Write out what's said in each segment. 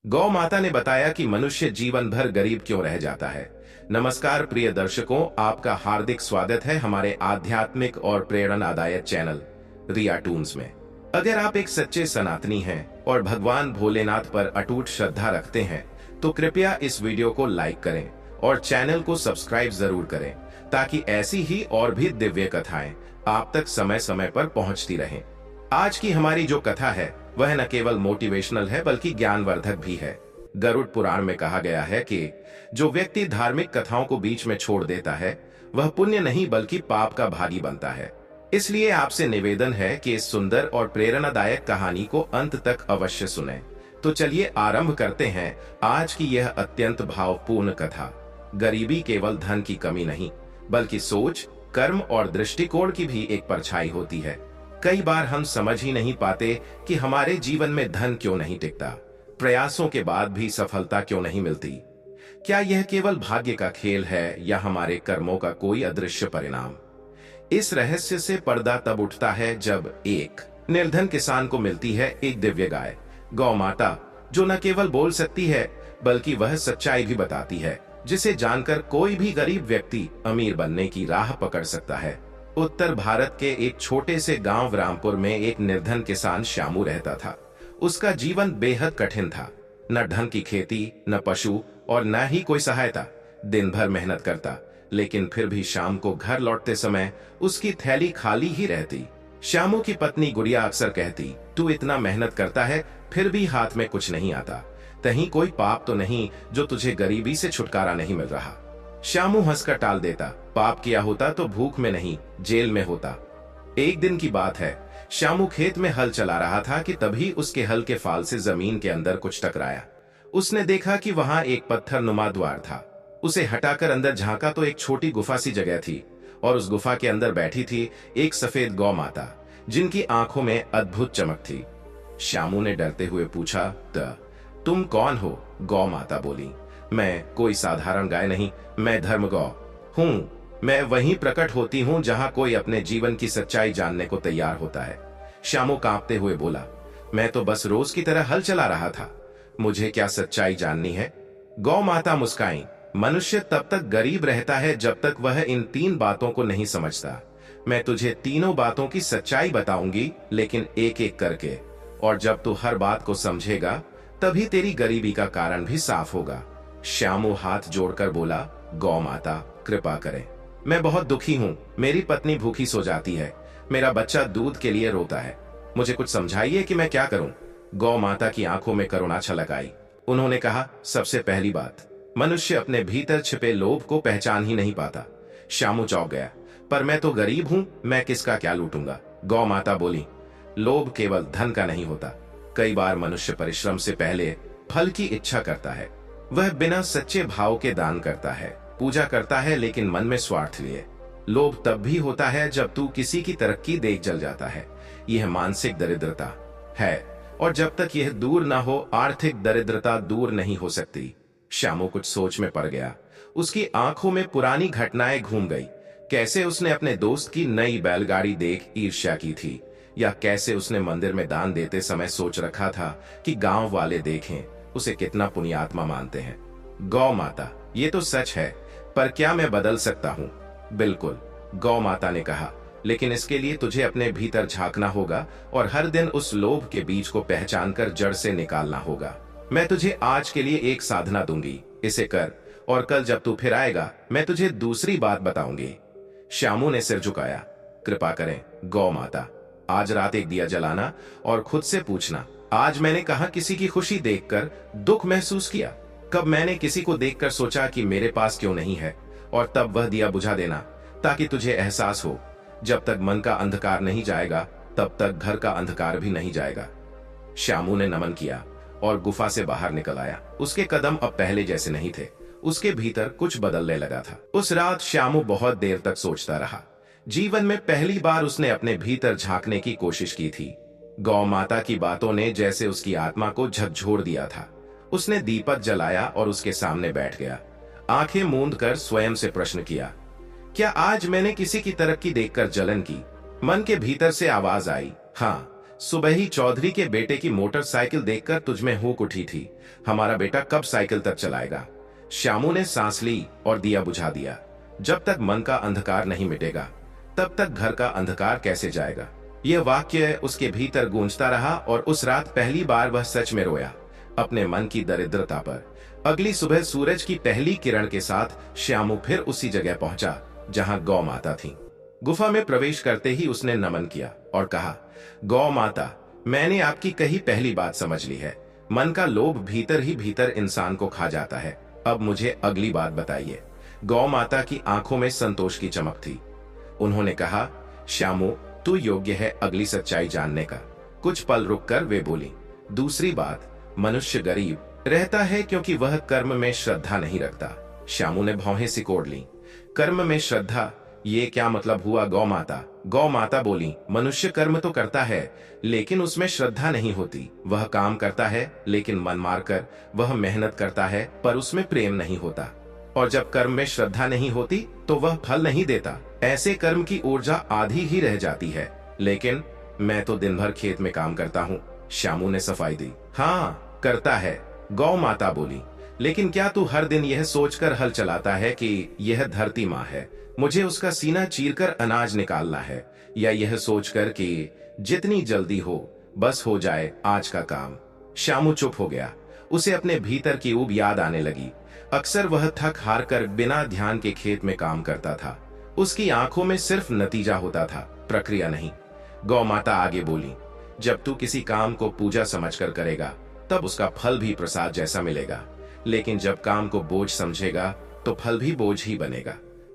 गौ माता ने बताया कि मनुष्य जीवन भर गरीब क्यों रह जाता है। नमस्कार प्रिय दर्शकों, आपका हार्दिक स्वागत है हमारे आध्यात्मिक और प्रेरणादायक चैनल रिया टून्स में। अगर आप एक सच्चे सनातनी हैं और भगवान भोलेनाथ पर अटूट श्रद्धा रखते हैं तो कृपया इस वीडियो को लाइक करें और चैनल को सब्सक्राइब जरूर करें ताकि ऐसी ही और भी दिव्य कथाएं आप तक समय समय पर पहुंचती रहें। आज की हमारी जो कथा है वह न केवल मोटिवेशनल है बल्कि ज्ञानवर्धक भी है। गरुड़ पुराण में कहा गया है कि जो व्यक्ति धार्मिक कथाओं को बीच में छोड़ देता है वह पुण्य नहीं बल्कि पाप का भागी बनता है। इसलिए आपसे निवेदन है कि इस सुंदर और प्रेरणादायक कहानी को अंत तक अवश्य सुनें। तो चलिए आरंभ करते हैं आज की यह अत्यंत भावपूर्ण कथा। गरीबी केवल धन की कमी नहीं बल्कि सोच, कर्म और दृष्टिकोण की भी एक परछाई होती है। कई बार हम समझ ही नहीं पाते कि हमारे जीवन में धन क्यों नहीं टिकता, प्रयासों के बाद भी सफलता क्यों नहीं मिलती। क्या यह केवल भाग्य का खेल है या हमारे कर्मों का कोई अदृश्य परिणाम? इस रहस्य से पर्दा तब उठता है जब एक निर्धन किसान को मिलती है एक दिव्य गाय, गौ माता, जो न केवल बोल सकती है बल्कि वह सच्चाई भी बताती है, जिसे जानकर कोई भी गरीब व्यक्ति अमीर बनने की राह पकड़ सकता है। उत्तर भारत के एक छोटे से गांव रामपुर में एक निर्धन किसान श्यामू रहता था। उसका जीवन बेहद कठिन था। न ढंग की खेती, न पशु और न ही कोई सहायता। दिन भर मेहनत करता, लेकिन फिर भी शाम को घर लौटते समय उसकी थैली खाली ही रहती। श्यामू की पत्नी गुड़िया अक्सर कहती, तू इतना मेहनत करता है फिर भी हाथ में कुछ नहीं आता, कहीं कोई पाप तो नहीं जो तुझे गरीबी से छुटकारा नहीं मिल रहा। श्यामू हंसकर टाल देता, पाप किया होता तो भूख में नहीं जेल में होता। एक दिन की बात है, श्यामू खेत में हल चला रहा था कि तभी उसके हल के फाल से जमीन के अंदर कुछ टकराया। उसने देखा कि वहां एक पत्थर नुमा द्वार था। उसे हटाकर अंदर झांका तो एक छोटी गुफा सी जगह थी और उस गुफा के अंदर बैठी थी एक सफेद गौ माता, जिनकी आंखों में अद्भुत चमक थी। श्यामू ने डरते हुए पूछा, तुम कौन हो? गौ माता बोली, मैं कोई साधारण गाय नहीं, मैं धर्म गौ हूँ। मैं वहीं प्रकट होती हूँ जहाँ कोई अपने जीवन की सच्चाई जानने को तैयार होता है। श्यामू कांपते हुए बोला, मैं तो बस रोज की तरह हल चला रहा था, मुझे क्या सच्चाई जाननी है? गौ माता मुस्काई, मनुष्य तब तक गरीब रहता है जब तक वह इन 3 बातों को नहीं समझता। मैं तुझे तीनों बातों की सच्चाई बताऊंगी, लेकिन एक एक करके, और जब तू हर बात को समझेगा तभी तेरी गरीबी का कारण भी साफ होगा। श्यामू हाथ जोड़कर बोला, गौ माता कृपा करें, मैं बहुत दुखी हूँ। मेरी पत्नी भूखी सो जाती है, मेरा बच्चा दूध के लिए रोता है, मुझे कुछ समझाइए कि मैं क्या करूं। गौ माता की आंखों में करुणा छलक आई। उन्होंने कहा, सबसे पहली बात, मनुष्य अपने भीतर छिपे लोभ को पहचान ही नहीं पाता। श्यामू चौंक गया, पर मैं तो गरीब हूं, मैं किसका क्या लूटूंगा? गौ माता बोली, लोभ केवल धन का नहीं होता। कई बार मनुष्य परिश्रम से पहले फल की इच्छा करता है। वह बिना सच्चे भाव के दान करता है, पूजा करता है, लेकिन मन में स्वार्थ लिए। लोभ तब भी होता है जब तू किसी की तरक्की देख जल जाता है। यह मानसिक दरिद्रता है और जब तक यह दूर ना हो आर्थिक दरिद्रता दूर नहीं हो सकती। श्यामू कुछ सोच में पड़ गया। उसकी आंखों में पुरानी घटनाएं घूम गई। कैसे उसने अपने दोस्त की नई बैलगाड़ी देख ईर्ष्या की थी, या कैसे उसने मंदिर में दान देते समय सोच रखा था कि गांव वाले देखें उसे कितना पुण्यात्मा मानते हैं। गौ माता, ये तो सच है, पर क्या मैं बदल सकता हूँ? बिल्कुल, गौ माता ने कहा, लेकिन इसके लिए तुझे अपने भीतर झांकना होगा और हर दिन उस लोभ के बीज को पहचान कर जड़ से निकालना होगा। मैं तुझे आज के लिए एक साधना दूंगी, इसे कर, और कल जब तू फिर आएगा मैं तुझे दूसरी बात बताऊंगी। श्यामू ने सिर झुकाया, कृपा करें गौ माता, आज रात एक दिया जलाना और खुद से पूछना, आज मैंने कहा किसी की खुशी देखकर दुख महसूस किया? कब मैंने किसी को देखकर सोचा कि मेरे पास क्यों नहीं है? और तब वह दिया बुझा देना, ताकि तुझे एहसास हो, जब तक मन का अंधकार नहीं जाएगा तब तक घर का अंधकार भी नहीं जाएगा। श्यामू ने नमन किया और गुफा से बाहर निकल आया। उसके कदम अब पहले जैसे नहीं थे, उसके भीतर कुछ बदलने लगा था। उस रात श्यामू बहुत देर तक सोचता रहा। जीवन में पहली बार उसने अपने भीतर झांकने की कोशिश की थी। गौ माता की बातों ने जैसे उसकी आत्मा को झकझोर दिया था। उसने दीपक जलाया और उसके सामने बैठ गया। आंखें मूंद कर स्वयं से प्रश्न किया, क्या आज मैंने किसी की तरक्की देखकर जलन की? मन के भीतर से आवाज आई, हाँ, सुबह ही चौधरी के बेटे की मोटरसाइकिल देखकर तुझमें हुक उठी थी। हमारा बेटा कब साइकिल तक चलाएगा? श्यामू ने सांस ली और दिया बुझा दिया। जब तक मन का अंधकार नहीं मिटेगा तब तक घर का अंधकार कैसे जाएगा? यह वाक्य उसके भीतर गूंजता रहा और उस रात पहली बार वह सच में रोया, अपने मन की दरिद्रता पर। अगली सुबह सूरज की पहली किरण के साथ श्यामू फिर उसी जगह पहुंचा जहां गौ माता थी। गुफा में प्रवेश करते ही उसने नमन किया और कहा, गौ माता, मैंने आपकी कही पहली बात समझ ली है। मन का लोभ भीतर ही भीतर इंसान को खा जाता है। अब मुझे अगली बात बताइए। गौ माता की आंखों में संतोष की चमक थी। उन्होंने कहा, श्यामू, तू योग्य है अगली सच्चाई जानने का। कुछ पल रुककर वे बोली, दूसरी बात, मनुष्य गरीब रहता है क्योंकि वह कर्म में श्रद्धा नहीं रखता। श्यामू ने भौहें सिकोड़ ली। कर्म में श्रद्धा, ये क्या मतलब हुआ गौ माता? गौ माता बोली, मनुष्य कर्म तो करता है लेकिन उसमें श्रद्धा नहीं होती। वह काम करता है लेकिन मन मारकर, वह मेहनत करता है पर उसमें प्रेम नहीं होता। और जब कर्म में श्रद्धा नहीं होती तो वह फल नहीं देता। ऐसे कर्म की ऊर्जा आधी ही रह जाती है। लेकिन मैं तो दिन भर खेत में काम करता हूँ, श्यामू ने सफाई दी। हाँ, करता है, गौ माता बोली, लेकिन क्या तू हर दिन यह सोचकर हल चलाता है कि यह धरती माँ है, मुझे उसका सीना चीरकर अनाज निकालना है, या यह सोचकर कि जितनी जल्दी हो बस हो जाए आज का काम? श्यामू चुप हो गया। उसे अपने भीतर की ऊब याद आने लगी। अक्सर वह थक हार कर बिना ध्यान के खेत में काम करता था। उसकी आंखों में सिर्फ नतीजा होता था, प्रक्रिया नहीं। गौ माता आगे बोली, जब तू किसी काम को पूजा समझकर करेगा तब उसका फल भी प्रसाद जैसा मिलेगा, लेकिन जब काम को बोझ समझेगा तो फल भी बोझ ही बनेगा,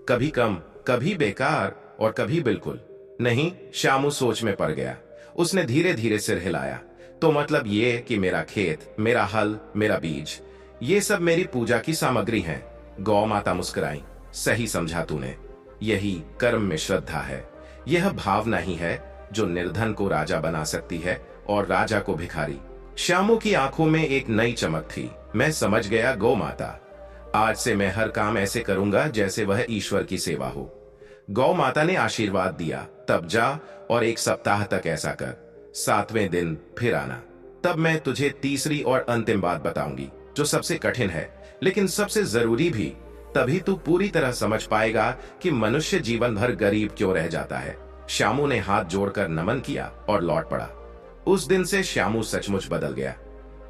कभी कम, कभी बेकार और कभी बिल्कुल नहीं। श्यामू सोच में पड़ गया। उसने धीरे धीरे सिर हिलाया। तो मतलब ये कि मेरा खेत, मेरा हल, मेरा बीज, ये सब मेरी पूजा की सामग्री है। गौ माता मुस्कुराई, सही समझा तूने, यही कर्म में श्रद्धा है। यह भावना ही है जो निर्धन को राजा बना सकती है और राजा को भिखारी। श्यामू की आंखों में एक नई चमक थी। मैं समझ गया गौ माता, आज से मैं हर काम ऐसे करूंगा जैसे वह ईश्वर की सेवा हो। गौ माता ने आशीर्वाद दिया, तब जा और 1 सप्ताह तक ऐसा कर। 7वें दिन फिर आना, तब मैं तुझे तीसरी और अंतिम बात बताऊंगी जो सबसे कठिन है लेकिन सबसे जरूरी भी। तभी तू पूरी तरह समझ पाएगा कि मनुष्य जीवन भर गरीब क्यों रह जाता है। श्यामू ने हाथ जोड़कर नमन किया और लौट पड़ा। उस दिन से श्यामू सचमुच बदल गया।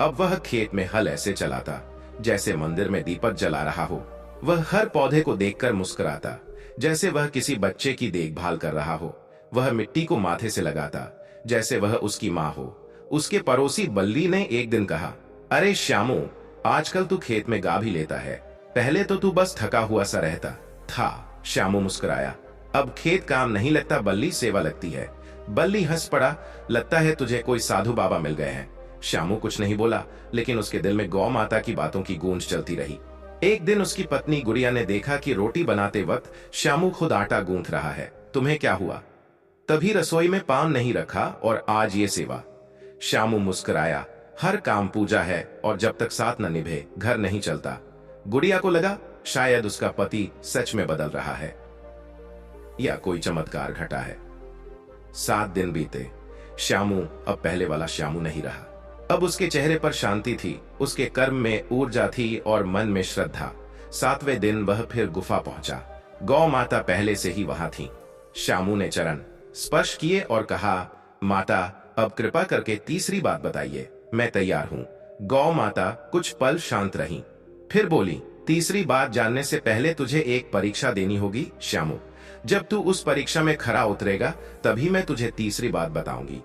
अब वह खेत में हल ऐसे चलाता जैसे मंदिर में दीपक जला रहा हो। वह हर पौधे को देखकर मुस्कुराता जैसे वह किसी बच्चे की देखभाल कर रहा हो। वह मिट्टी को माथे से लगाता जैसे वह उसकी माँ हो। उसके पड़ोसी बल्ली ने एक दिन कहा, अरे श्यामू, आजकल तू खेत में गा भी लेता है, पहले तो तू बस थका हुआ सा रहता था। श्यामू मुस्कुराया, अब खेत काम नहीं लगता बल्ली, सेवा लगती है। बल्ली हंस पड़ा, लगता है तुझे कोई साधु बाबा मिल गए हैं। श्यामू कुछ नहीं बोला, लेकिन उसके दिल में गौ माता की बातों की गूंज चलती रही। एक दिन उसकी पत्नी गुड़िया ने देखा कि रोटी बनाते वक्त श्यामू खुद आटा गूंथ रहा है। तुम्हें क्या हुआ? तभी रसोई में पान नहीं रखा और आज ये सेवा। श्यामू मुस्कुराया, हर काम पूजा है और जब तक साथ न निभे घर नहीं चलता। गुड़िया को लगा शायद उसका पति सच में बदल रहा है या कोई चमत्कार घटा है। 7 दिन बीते। श्यामू अब पहले वाला श्यामू नहीं रहा। अब उसके चेहरे पर शांति थी, उसके कर्म में ऊर्जा थी और मन में श्रद्धा। 7वें दिन वह फिर गुफा पहुंचा। गौ माता पहले से ही वहां थी। श्यामू ने चरण स्पर्श किए और कहा, माता, अब कृपा करके तीसरी बात बताइए, मैं तैयार हूं। गौ माता कुछ पल शांत रही, फिर बोली, तीसरी बात जानने से पहले तुझे एक परीक्षा देनी होगी श्यामू। जब तू उस परीक्षा में खरा उतरेगा तभी मैं तुझे तीसरी बात बताऊंगी।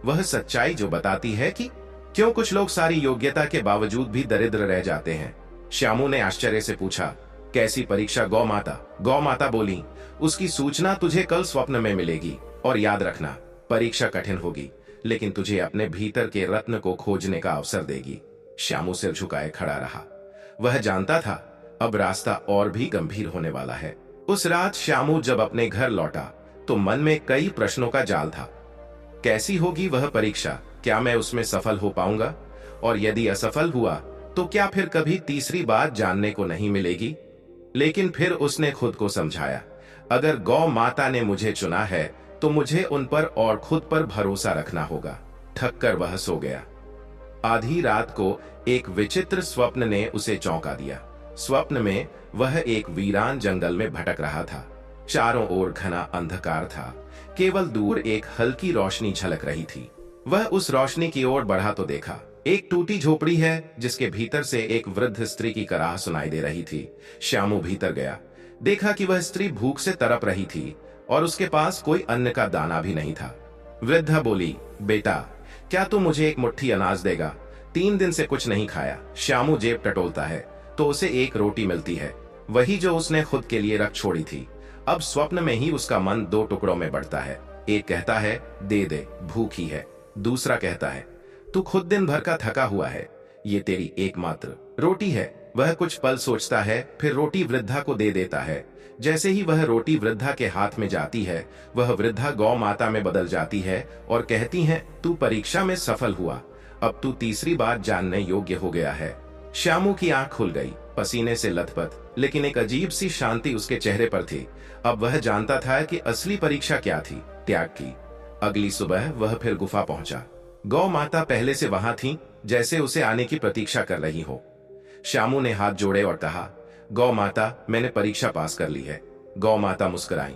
वह सच्चाई जो बताती है कि क्यों कुछ लोग सारी योग्यता के बावजूद भी दरिद्र रह जाते हैं। श्यामू ने आश्चर्य से पूछा, कैसी परीक्षा गौ माता? गौ माता बोली, उसकी सूचना तुझे कल स्वप्न में मिलेगी और याद रखना, परीक्षा कठिन होगी लेकिन तुझे अपने भीतर के रत्न को खोजने का अवसर देगी। श्यामू सिर झुकाए खड़ा रहा। वह जानता था अब रास्ता और भी गंभीर होने वाला है। उस रात श्यामू जब अपने घर लौटा तो मन में कई प्रश्नों का जाल था। कैसी होगी वह परीक्षा? क्या मैं उसमें सफल हो पाऊंगा? और यदि असफल हुआ तो क्या फिर कभी तीसरी बात जानने को नहीं मिलेगी? लेकिन फिर उसने खुद को समझाया, अगर गौ माता ने मुझे चुना है तो मुझे उन पर और खुद पर भरोसा रखना होगा। थक कर वह सो गया। आधी रात को एक विचित्र स्वप्न ने उसे चौंका दिया। स्वप्न में वह एक वीरान जंगल में भटक रहा था। चारों ओर घना अंधकार था, केवल दूर एक हल्की रोशनी झलक रही थी। वह उस रोशनी की ओर बढ़ा तो देखा एक टूटी झोपड़ी है जिसके भीतर से एक वृद्ध स्त्री की कराह सुनाई दे रही थी। श्यामू भीतर गया, देखा कि वह स्त्री भूख से तड़प रही थी और उसके पास कोई अन्न का दाना भी नहीं था। वृद्धा बोली, बेटा, क्या तू मुझे एक मुट्ठी अनाज देगा? 3 दिन से कुछ नहीं खाया। श्यामू जेब टटोलता है तो उसे एक रोटी मिलती है, वही जो उसने खुद के लिए रख छोड़ी थी। अब स्वप्न में ही उसका मन 2 टुकड़ों में बढ़ता है। एक कहता है दे दे, भूखी है। दूसरा कहता है तू खुद दिन भर का थका हुआ है, ये तेरी एकमात्र रोटी है। वह कुछ पल सोचता है, फिर रोटी वृद्धा को दे देता है। जैसे ही वह रोटी वृद्धा के हाथ में जाती है, वह वृद्धा गौ माता में बदल जाती है और कहती है, तू परीक्षा में सफल हुआ, अब तू तीसरी बार जानने योग्य हो गया है। श्यामू की आंख खुल गई, पसीने से लथपथ, लेकिन एक अजीब सी शांति उसके चेहरे पर थी। अब वह जानता था कि असली परीक्षा क्या थी, त्याग की। अगली सुबह वह फिर गुफा पहुंचा। गौ माता पहले से वहां थी, जैसे उसे आने की प्रतीक्षा कर रही हो। श्यामू ने हाथ जोड़े और कहा, गौ माता, मैंने परीक्षा पास कर ली है। गौ माता मुस्कुराई,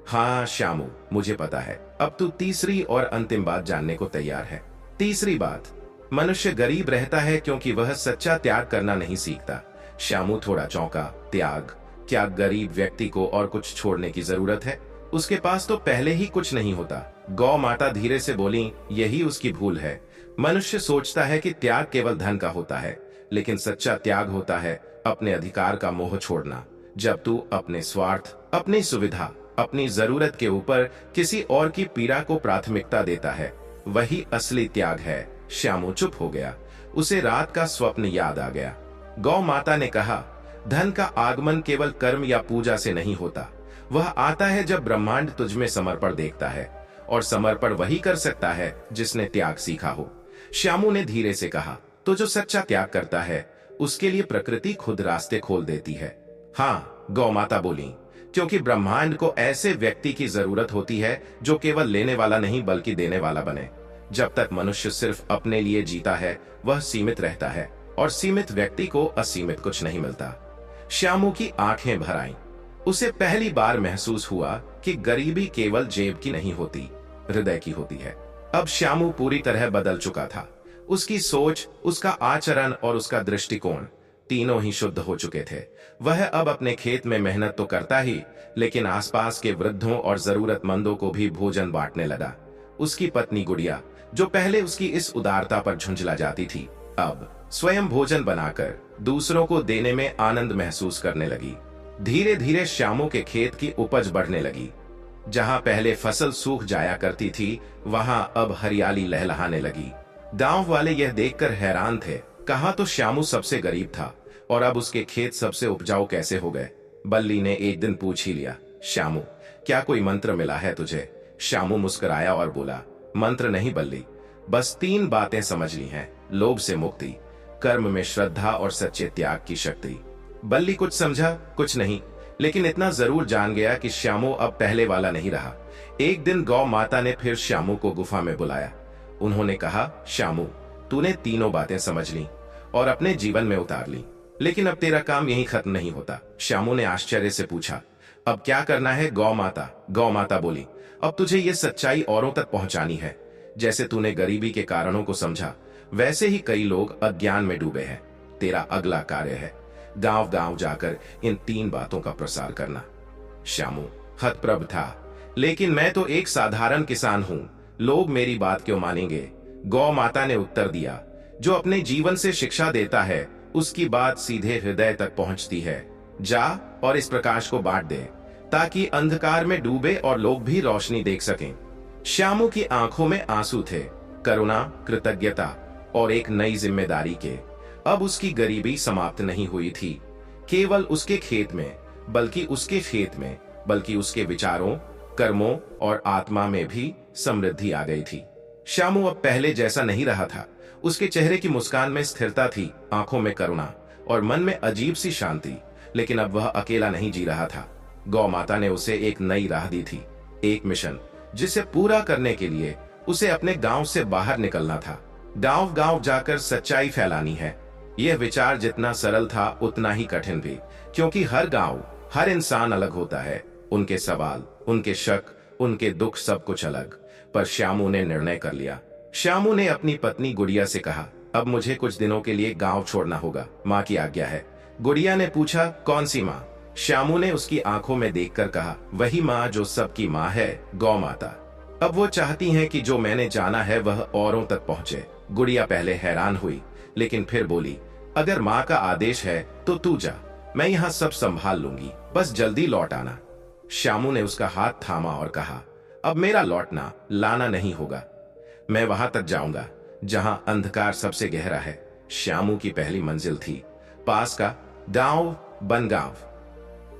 हाँ श्यामू, मुझे पता है। अब तू तीसरी और अंतिम बात जानने को तैयार है। तीसरी बात, मनुष्य गरीब रहता है क्योंकि वह सच्चा त्याग करना नहीं सीखता। श्यामू थोड़ा चौंका, त्याग? क्या गरीब व्यक्ति को और कुछ छोड़ने की जरूरत है? उसके पास तो पहले ही कुछ नहीं होता। गौ माता धीरे से बोली, यही उसकी भूल है। मनुष्य सोचता है कि त्याग केवल धन का होता है, लेकिन सच्चा त्याग होता है अपने अधिकार का मोह छोड़ना। जब तू अपने स्वार्थ, अपनी सुविधा, अपनी जरूरत के ऊपर किसी और की पीड़ा को प्राथमिकता देता है, वही असली त्याग है। श्यामू चुप हो गया, उसे रात का स्वप्न याद आ गया। गौ माता ने कहा, धन का आगमन केवल कर्म या पूजा से नहीं होता, वह आता है जब ब्रह्मांड तुझमें समर्पण देखता है, और समर्पण वही कर सकता है जिसने त्याग सीखा हो। श्यामू ने धीरे से कहा, तो जो सच्चा त्याग करता है उसके लिए प्रकृति खुद रास्ते खोल देती है। हाँ, गौ माता बोली, क्योंकि ब्रह्मांड को ऐसे व्यक्ति की जरूरत होती है जो केवल लेने वाला नहीं बल्कि देने वाला बने। जब तक मनुष्य सिर्फ अपने लिए जीता है, वह सीमित रहता है, और सीमित व्यक्ति को असीमित कुछ नहीं मिलता। श्यामू की आंखें भर आईं। उसे पहली बार महसूस हुआ कि गरीबी केवल जेब की नहीं होती, हृदय की होती है। अब श्यामू पूरी तरह बदल चुका था। उसकी सोच, उसका आचरण और उसका दृष्टिकोण तीनों ही शुद्ध हो चुके थे। वह अब अपने खेत में मेहनत तो करता ही, लेकिन आसपास के वृद्धों और जरूरतमंदों को भी भोजन बांटने लगा। उसकी पत्नी गुड़िया, जो पहले उसकी इस उदारता पर झुंझला जाती थी, अब स्वयं भोजन बनाकर दूसरों को देने में आनंद महसूस करने लगी। धीरे धीरे श्यामू के खेत की उपज बढ़ने लगी। जहां पहले फसल सूख जाया करती थी, वहां अब हरियाली लहलहाने लगी। गांव वाले यह देखकर हैरान थे, कहा तो श्यामू सबसे गरीब था और अब उसके खेत सबसे उपजाऊ कैसे हो गए। बल्ली ने एक दिन पूछ ही लिया, श्यामू, क्या कोई मंत्र मिला है तुझे? श्यामू मुस्कुराया और बोला, मंत्र नहीं बल्ली, बस 3 बातें समझ ली हैं। लोभ से मुक्ति, कर्म में श्रद्धा और सच्चे त्याग की शक्ति। बल्ली कुछ समझा, कुछ नहीं, लेकिन इतना जरूर जान गया कि श्यामू अब पहले वाला नहीं रहा। एक दिन गौ माता ने फिर श्यामू को गुफा में बुलाया। उन्होंने कहा, श्यामू, तूने तीनों बातें समझ ली और अपने जीवन में उतार ली, लेकिन अब तेरा काम यहीं खत्म नहीं होता। श्यामू ने आश्चर्य से पूछा, अब क्या करना है गौ माता? गौ माता बोली, अब तुझे ये सच्चाई औरों तक पहुंचानी है। जैसे तूने गरीबी के कारणों को समझा, वैसे ही कई लोग अज्ञान में डूबे हैं। तेरा अगला कार्य है गांव गांव जाकर इन 3 बातों का प्रसार करना। श्यामू हतप्रभ था, लेकिन मैं तो एक साधारण किसान हूं, लोग मेरी बात क्यों मानेंगे? गौ माता ने उत्तर दिया, जो अपने जीवन से शिक्षा देता है उसकी बात सीधे हृदय तक पहुंचती है। जा और इस प्रकाश को बांट दे, ताकि अंधकार में डूबे और लोग भी रोशनी देख सकें। श्यामू की आंखों में आंसू थे, करुणा, कृतज्ञता और एक नई जिम्मेदारी के। अब उसकी गरीबी समाप्त नहीं हुई थी, केवल उसके खेत में, बल्कि उसके खेत में, बल्कि उसके विचारों, कर्मों और आत्मा में भी समृद्धि आ गई थी। श्यामू अब पहले जैसा नहीं रहा था। उसके चेहरे की मुस्कान में स्थिरता थी, आंखों में करुणा और मन में अजीब सी शांति। लेकिन अब वह अकेला नहीं जी रहा था। गौ माता ने उसे एक नई राह दी थी, एक मिशन जिसे पूरा करने के लिए उसे अपने गांव से बाहर निकलना था। गांव गांव जाकर सच्चाई फैलानी है। यह विचार जितना सरल था उतना ही कठिन भी, क्योंकि हर गांव, हर इंसान अलग होता है। उनके सवाल, उनके शक, उनके दुख, सब कुछ अलग। पर श्यामू ने निर्णय कर लिया। श्यामू ने अपनी पत्नी गुड़िया से कहा, अब मुझे कुछ दिनों के लिए गांव छोड़ना होगा, माँ की आज्ञा है। गुड़िया ने पूछा, कौन सी माँ? श्यामू ने उसकी आंखों में देखकर कहा, वही माँ जो सबकी माँ है, गौ माता। अब वो चाहती हैं कि जो मैंने जाना है वह औरों तक पहुंचे। गुड़िया पहले हैरान हुई, लेकिन फिर बोली, अगर माँ का आदेश है तो तू जा, मैं यहाँ सब संभाल लूंगी, बस जल्दी लौट आना। श्यामू ने उसका हाथ थामा और कहा, अब मेरा लौटना लाना नहीं होगा। मैं वहां तक जाऊंगा जहां अंधकार सबसे गहरा है। श्यामू की पहली मंजिल थी पास का गांव, बनगांव।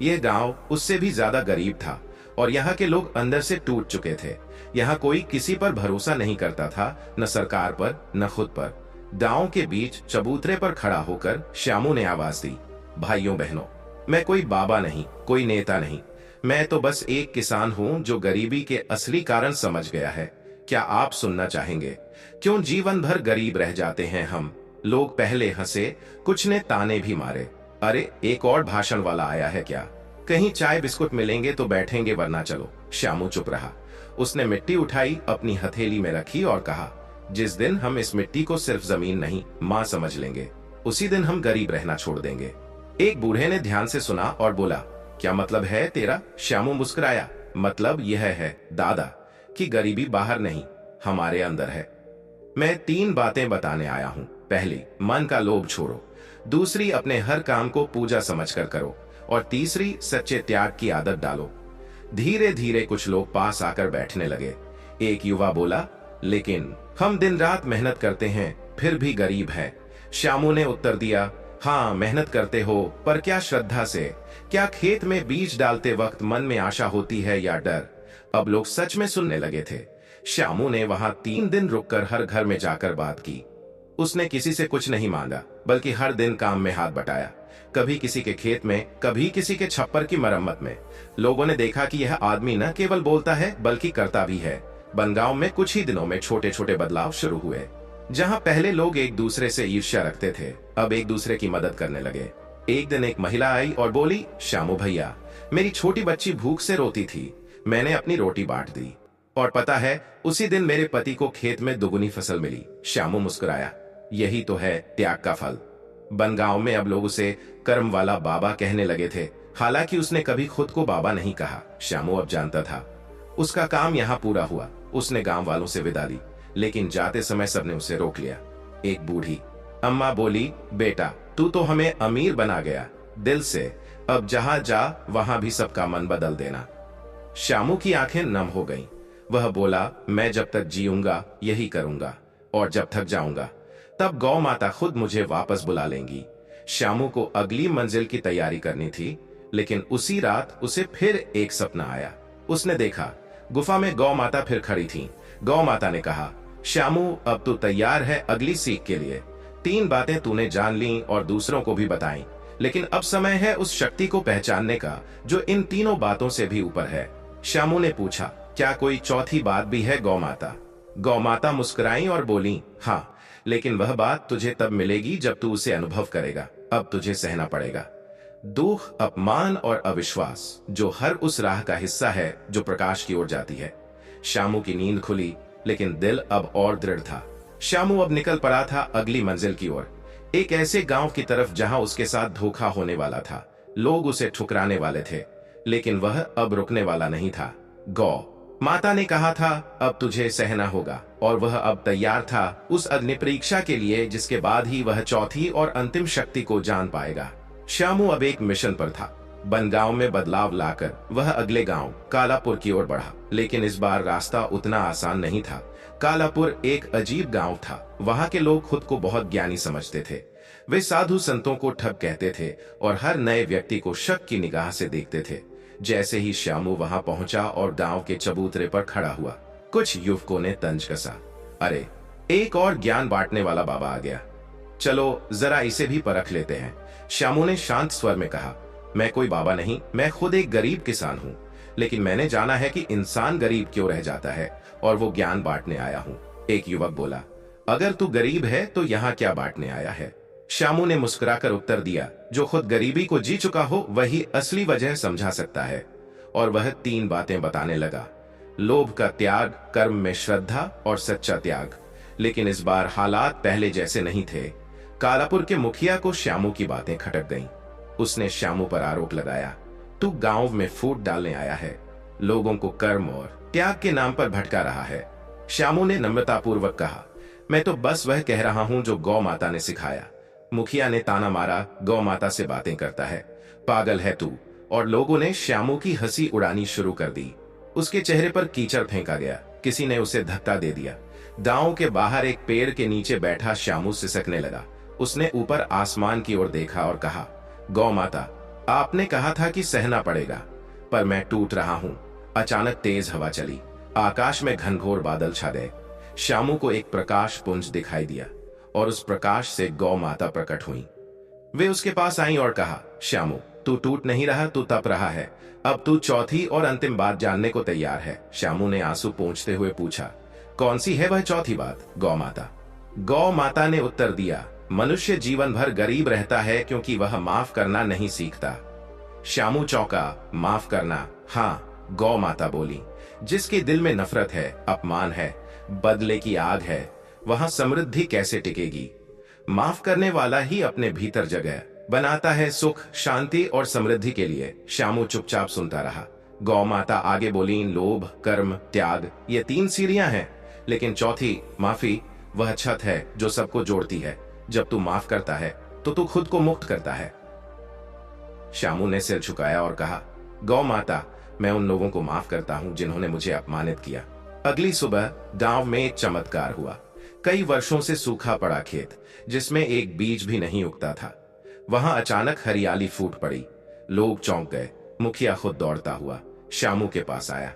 यह गांव उससे भी ज्यादा गरीब था और यहाँ के लोग अंदर से टूट चुके थे। यहाँ कोई किसी पर भरोसा नहीं करता था, न सरकार पर, न खुद पर। गांव के बीच चबूतरे पर खड़ा होकर श्यामू ने आवाज दी, भाइयों बहनों, मैं कोई बाबा नहीं, कोई नेता नहीं, मैं तो बस एक किसान हूं जो गरीबी के असली कारण समझ गया है। क्या आप सुनना चाहेंगे क्यों जीवन भर गरीब रह जाते हैं हम? लोग पहले हंसे, कुछ ने ताने भी मारे। अरे एक और भाषण वाला आया है क्या? कहीं चाय बिस्कुट मिलेंगे तो बैठेंगे, वरना चलो। श्यामू चुप रहा। उसने मिट्टी उठाई, अपनी हथेली में रखी और कहा, जिस दिन हम इस मिट्टी को सिर्फ जमीन नहीं माँ समझ लेंगे, उसी दिन हम गरीब रहना छोड़ देंगे। एक बूढ़े ने ध्यान से सुना और बोला, क्या मतलब है तेरा? श्यामू मुस्कुराया, मतलब यह है दादा कि गरीबी बाहर नहीं, हमारे अंदर है। मैं 3 बातें बताने आया हूं। पहली, मन का लोभ छोड़ो। दूसरी, अपने हर काम को पूजा समझकर करो। और तीसरी, सच्चे त्याग की आदत डालो। धीरे धीरे कुछ लोग पास आकर बैठने लगे। एक युवा बोला, लेकिन हम दिन रात मेहनत करते हैं फिर भी गरीब हैं। श्यामू ने उत्तर दिया, हाँ मेहनत करते हो, पर क्या श्रद्धा से? क्या खेत में बीज डालते वक्त मन में आशा होती है या डर? अब लोग सच में सुनने लगे थे। श्यामू ने वहां 3 दिन रुककर हर घर में जाकर बात की। उसने किसी से कुछ नहीं मांगा, बल्कि हर दिन काम में हाथ बटाया। कभी किसी के खेत में, कभी किसी के छप्पर की मरम्मत में। लोगों ने देखा कि यह आदमी न केवल बोलता है बल्कि करता भी है। बनगांव में कुछ ही दिनों में छोटे छोटे बदलाव शुरू हुए। जहां पहले लोग एक दूसरे से ईर्ष्या रखते थे, अब एक दूसरे की मदद करने लगे। एक दिन एक महिला आई और बोली, श्यामू भैया, मेरी छोटी बच्ची भूख से रोती थी, मैंने अपनी रोटी बांट दी, और पता है उसी दिन मेरे पति को खेत में दुगुनी फसल मिली। श्यामू मुस्कुराया, यही तो है त्याग का फल। बनगांव में अब लोग उसे कर्म वाला बाबा कहने लगे थे, हालांकि उसने कभी खुद को बाबा नहीं कहा। श्यामू अब जानता था उसका काम यहाँ पूरा हुआ। उसने गांव वालों से विदा ली, लेकिन जाते समय सबने उसे रोक लिया। एक बूढ़ी अम्मा बोली, बेटा तू तो हमें अमीर बना गया दिल से, अब जहां जा वहां भी सबका मन बदल देना। श्यामू की आंखें नम हो गईं। वह बोला, मैं जब तक जीऊंगा यही करूंगा, और जब थक जाऊंगा तब गौ माता खुद मुझे वापस बुला लेंगी। श्यामू को अगली मंजिल की तैयारी करनी थी, लेकिन उसी रात उसे फिर एक सपना आया। उसने देखा गुफा में गौ माता फिर खड़ी थी। गौ माता ने कहा, श्यामू अब तू तैयार है अगली सीख के लिए? 3 बातें तूने जान ली और दूसरों को भी बताई, लेकिन अब समय है उस शक्ति को पहचानने का जो इन तीनों बातों से भी ऊपर है। श्यामू ने पूछा, क्या कोई चौथी बात भी है गौ माता? गौ माता मुस्कुराई और बोली, हाँ, लेकिन वह बात तुझे तब मिलेगी जब तू उसे अनुभव करेगा। अब तुझे सहना पड़ेगा दुख, अपमान और अविश्वास, जो हर उस राह का हिस्सा है जो प्रकाश की ओर जाती है। श्यामू की नींद खुली, लेकिन दिल अब और दृढ़ था। श्यामू अब निकल पड़ा था अगली मंजिल की ओर, एक ऐसे गांव की तरफ जहां उसके साथ धोखा होने वाला था। लोग उसे ठुकराने वाले थे, लेकिन वह अब रुकने वाला नहीं था। गौ माता ने कहा था, अब तुझे सहना होगा, और वह अब तैयार था उस अग्नि परीक्षा के लिए जिसके बाद ही वह चौथी और अंतिम शक्ति को जान पाएगा। श्यामू अब एक मिशन पर था। बनगांव में बदलाव लाकर वह अगले गांव कालापुर की ओर बढ़ा, लेकिन इस बार रास्ता उतना आसान नहीं था। कालापुर एक अजीब गांव था। वहां के लोग खुद को बहुत ज्ञानी समझते थे। वे साधु संतों को ठग कहते थे और हर नए व्यक्ति को शक की निगाह से देखते थे। जैसे ही श्यामू वहां पहुंचा और गांव के चबूतरे पर खड़ा हुआ, कुछ युवकों ने तंज कसा, अरे एक और ज्ञान बांटने वाला बाबा आ गया, चलो जरा इसे भी परख लेते हैं। श्यामू ने शांत स्वर में कहा, मैं कोई बाबा नहीं, मैं खुद एक गरीब किसान हूँ। लेकिन मैंने जाना है कि इंसान गरीब क्यों रह जाता है और वो ज्ञान बांटने आया हूँ। एक युवक बोला, अगर तू गरीब है तो यहाँ क्या बांटने आया है? श्यामू ने मुस्कुराकर उत्तर दिया, जो खुद गरीबी को जी चुका हो वही असली वजह समझा सकता है। और वह 3 बातें बताने लगा। लोभ का त्याग, कर्म में श्रद्धा और सच्चा त्याग। लेकिन इस बार हालात पहले जैसे नहीं थे। कालापुर के मुखिया को श्यामू की बातें खटक गईं। उसने श्यामू पर आरोप लगाया, तू गांव में फूट डालने आया है, लोगों को कर्म और त्याग के नाम पर भटका रहा है। श्यामू ने नम्रतापूर्वक कहा, मैं तो बस वह कह रहा हूं जो गौ माता ने सिखाया। मुखिया ने ताना मारा, गौ माता से बातें करता है, पागल है तू। और लोगों ने श्यामू की हंसी उड़ानी शुरू कर दी। उसके चेहरे पर कीचड़ फेंका गया, किसी ने उसे धक्का दे दिया। गांव के बाहर एक पेड़ के नीचे बैठा श्यामू सिसकने लगा। उसने ऊपर आसमान की ओर देखा और कहा, गौ माता, आपने कहा था कि सहना पड़ेगा, पर मैं टूट रहा हूं। अचानक तेज हवा चली, आकाश में घनघोर बादल छा गए। श्यामू को एक प्रकाश पुंज दिखाई दिया और उस प्रकाश से गौ माता प्रकट हुई। वे उसके पास आईं और कहा, श्यामू, तू टूट नहीं रहा, तू तप रहा है। अब तू चौथी और अंतिम बात जानने को तैयार है? श्यामू ने आंसू पोंछते हुए पूछा, कौन सी है वह चौथी बात? गौ माता। गौ माता ने उत्तर दिया, मनुष्य जीवन भर गरीब रहता है क्योंकि वह माफ करना नहीं सीखता। श्यामू चौंका, माफ करना? हाँ, गौ माता बोली, जिसके दिल में नफरत है, अपमान है, बदले की आग है, वहां समृद्धि कैसे टिकेगी? माफ करने वाला ही अपने भीतर जगह बनाता है, सुख, शांति और समृद्धि के लिए। श्यामू चुपचाप सुनता रहा। गौ माता आगे बोली, लोभ, कर्म, त्याग, ये 3 सीढ़ियां हैं, लेकिन चौथी, माफी, वह छत है जो सबको जोड़ती है। जब तू माफ करता है तो तू खुद को मुक्त करता है। श्यामू ने सिर झुकाया और कहा, गौ माता, मैं उन लोगों को माफ करता हूं जिन्होंने मुझे अपमानित किया। अगली सुबह गांव में एक चमत्कार हुआ। कई वर्षों से सूखा पड़ा खेत, जिसमें एक बीज भी नहीं उगता था, वहां अचानक हरियाली फूट पड़ी। लोग चौंक गए। मुखिया खुद दौड़ता हुआ श्यामू के पास आया।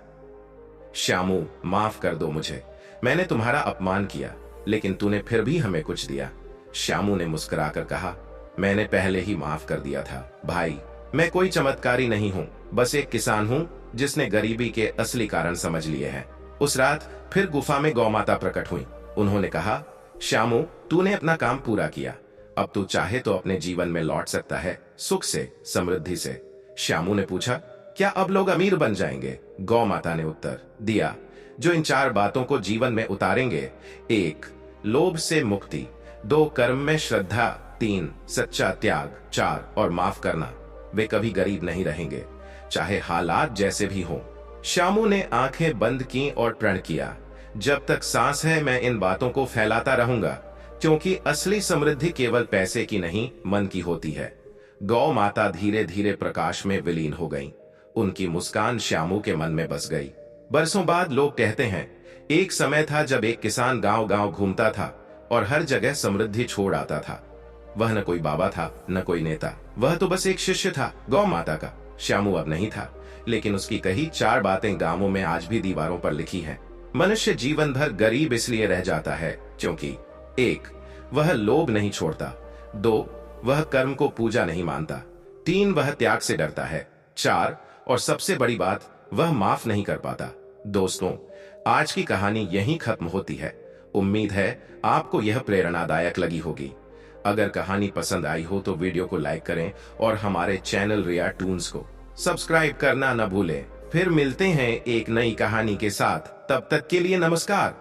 श्यामू, माफ कर दो मुझे, मैंने तुम्हारा अपमान किया, लेकिन तूने फिर भी हमें कुछ दिया। श्यामू ने मुस्कुराकर कहा, मैंने पहले ही माफ कर दिया था भाई। मैं कोई चमत्कारी नहीं हूं, बस एक किसान हूं जिसने गरीबी के असली कारण समझ लिए हैं। उस रात फिर गुफा में गौ माता प्रकट हुई। उन्होंने कहा, श्यामू, तूने अपना काम पूरा किया, अब तू चाहे तो अपने जीवन में लौट सकता है, सुख से, समृद्धि से। श्यामू ने पूछा, क्या अब लोग अमीर बन जाएंगे? गौ माता ने उत्तर दिया, जो इन 4 बातों को जीवन में उतारेंगे। 1, लोभ से मुक्ति। 2, कर्म में श्रद्धा। 3, सच्चा त्याग। 4, और माफ करना। वे कभी गरीब नहीं रहेंगे, चाहे हालात जैसे भी हों। श्यामू ने आंखें बंद की और प्रण किया, जब तक सांस है मैं इन बातों को फैलाता रहूंगा, क्योंकि असली समृद्धि केवल पैसे की नहीं, मन की होती है। गौ माता धीरे धीरे प्रकाश में विलीन हो गईं। उनकी मुस्कान श्यामू के मन में बस गई। बरसों बाद लोग कहते हैं, एक समय था जब एक किसान गांव गांव घूमता था और हर जगह समृद्धि छोड़ आता था। वह न कोई बाबा था, न कोई नेता, वह तो बस एक शिष्य था, गौ माता का। श्यामू अब नहीं था, लेकिन उसकी कही 4 बातें गांवों में आज भी दीवारों पर लिखी हैं। मनुष्य जीवन भर गरीब इसलिए रह जाता है क्योंकि 1, वह लोभ नहीं छोड़ता। 2, वह कर्म को पूजा नहीं मानता। 3, वह त्याग से डरता है। 4, और सबसे बड़ी बात, वह माफ नहीं कर पाता। दोस्तों, आज की कहानी यहीं खत्म होती है। उम्मीद है आपको यह प्रेरणादायक लगी होगी। अगर कहानी पसंद आई हो तो वीडियो को लाइक करें और हमारे चैनल रिया टून्स को सब्सक्राइब करना न भूलें। फिर मिलते हैं एक नई कहानी के साथ, तब तक के लिए नमस्कार।